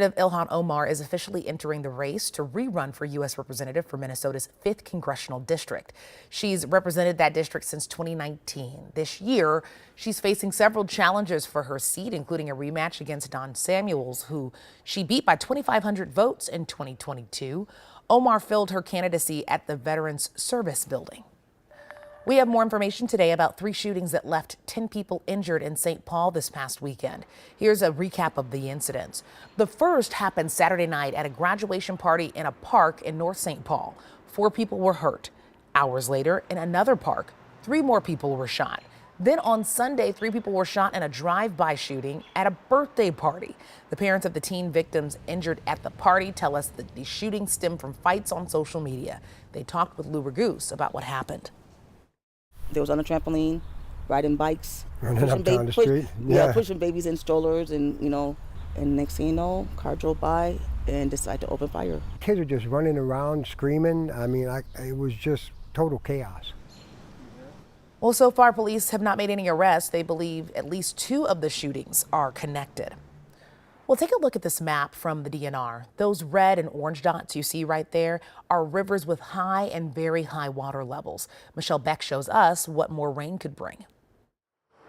Ilhan Omar is officially entering the race to rerun for U.S. Representative for Minnesota's 5th Congressional District. She's represented that district since 2019. This year, she's facing several challenges for her seat, including a rematch against Don Samuels, who she beat by 2,500 votes in 2022. Omar filled her candidacy at the Veterans Service Building. We have more information today about 3 shootings that left 10 people injured in St. Paul this past weekend. Here's a recap of the incidents. The first happened Saturday night at a graduation party in a park in North St. Paul. 4 people were hurt. Hours later, in another park, 3 more people were shot. Then on Sunday, 3 people were shot in a drive-by shooting at a birthday party. The parents of the teen victims injured at the party tell us that the shooting stemmed from fights on social media. They talked with Lou Raguse about what happened. They was on a trampoline, riding bikes, running up down the street. Yeah, pushing babies in strollers, and and next thing you know, car drove by and decided to open fire. Kids are just running around, screaming. I mean, it was just total chaos. Well, so far, police have not made any arrests. They believe at least 2 of the shootings are connected. Well, take a look at this map from the DNR. Those red and orange dots you see right there are rivers with high and very high water levels. Michelle Beck shows us what more rain could bring.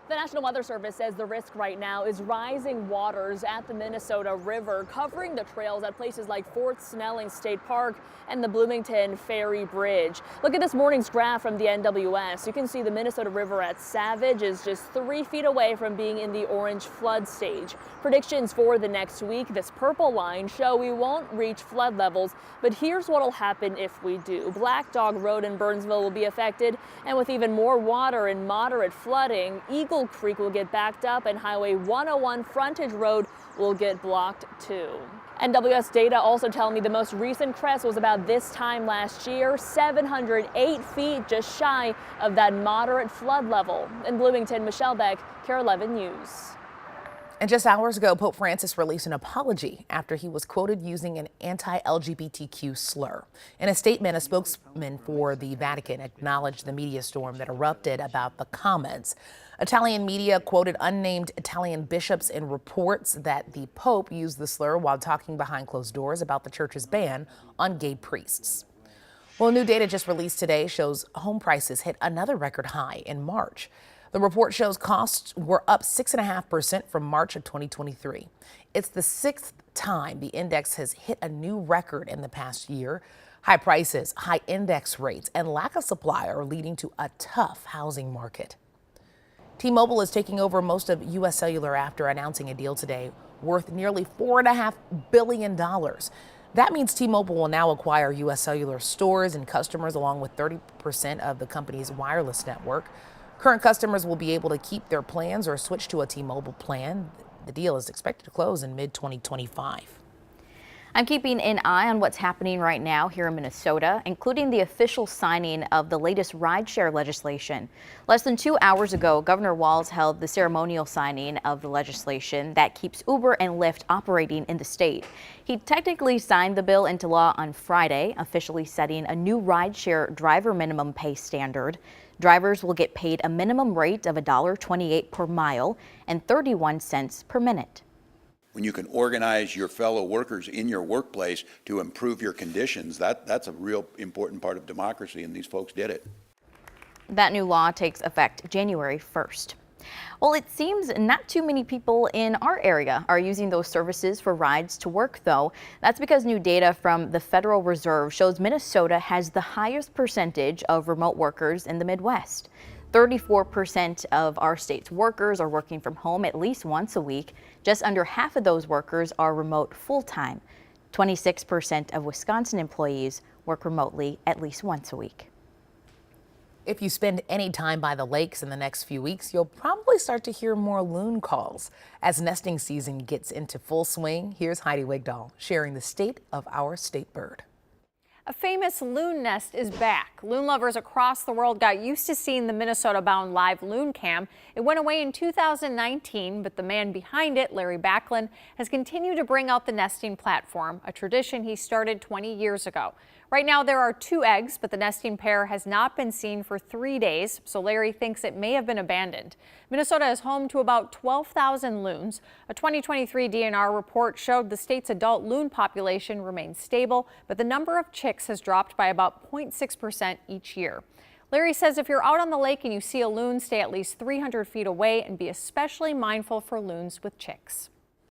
The National Weather Service says the risk right now is rising waters at the Minnesota River, covering the trails at places like Fort Snelling State Park and the Bloomington Ferry Bridge. Look at this morning's graph from the NWS. You can see the Minnesota River at Savage is just 3 feet away from being in the orange flood stage. Predictions for the next week, this purple line, show we won't reach flood levels, but here's what will happen if we do. Black Dog Road in Burnsville will be affected, and with even more water and moderate flooding, Eagle Creek will get backed up and Highway 101 Frontage Road will get blocked too. NWS data also tell me the most recent crest was about this time last year, 708 feet, just shy of that moderate flood level. In Bloomington, Michelle Beck, KARE 11 News. And just hours ago, Pope Francis released an apology after he was quoted using an anti-LGBTQ slur. In a statement, a spokesman for the Vatican acknowledged the media storm that erupted about the comments. Italian media quoted unnamed Italian bishops in reports that the Pope used the slur while talking behind closed doors about the church's ban on gay priests. Well, new data just released today shows home prices hit another record high in March. The report shows costs were up 6.5% from March of 2023. It's the 6th time the index has hit a new record in the past year. High prices, high index rates, and lack of supply are leading to a tough housing market. T-Mobile is taking over most of U.S. Cellular after announcing a deal today worth nearly $4.5 billion. That means T-Mobile will now acquire U.S. Cellular stores and customers along with 30% of the company's wireless network. Current customers will be able to keep their plans or switch to a T-Mobile plan. The deal is expected to close in mid-2025. I'm keeping an eye on what's happening right now here in Minnesota, including the official signing of the latest rideshare legislation. Less than 2 hours ago, Governor Walz held the ceremonial signing of the legislation that keeps Uber and Lyft operating in the state. He technically signed the bill into law on Friday, officially setting a new rideshare driver minimum pay standard. Drivers will get paid a minimum rate of $1.28 per mile and 31 cents per minute. When you can organize your fellow workers in your workplace to improve your conditions, that's a real important part of democracy, and these folks did it. That new law takes effect January 1st. Well, it seems not too many people in our area are using those services for rides to work, though. That's because new data from the Federal Reserve shows Minnesota has the highest percentage of remote workers in the Midwest. 34% of our state's workers are working from home at least once a week. Just under half of those workers are remote full-time. 26% of Wisconsin employees work remotely at least once a week. If you spend any time by the lakes in the next few weeks, you'll probably start to hear more loon calls. As nesting season gets into full swing, here's Heidi Wigdahl sharing the state of our state bird. A famous loon nest is back. Loon lovers across the world got used to seeing the Minnesota-bound live loon cam. It went away in 2019, but the man behind it, Larry Backlund, has continued to bring out the nesting platform, a tradition he started 20 years ago. Right now there are 2 eggs, but the nesting pair has not been seen for 3 days, so Larry thinks it may have been abandoned. Minnesota is home to about 12,000 loons. A 2023 DNR report showed the state's adult loon population remains stable, but the number of chicks has dropped by about 0.6% each year. Larry says if you're out on the lake and you see a loon, stay at least 300 feet away and be especially mindful for loons with chicks.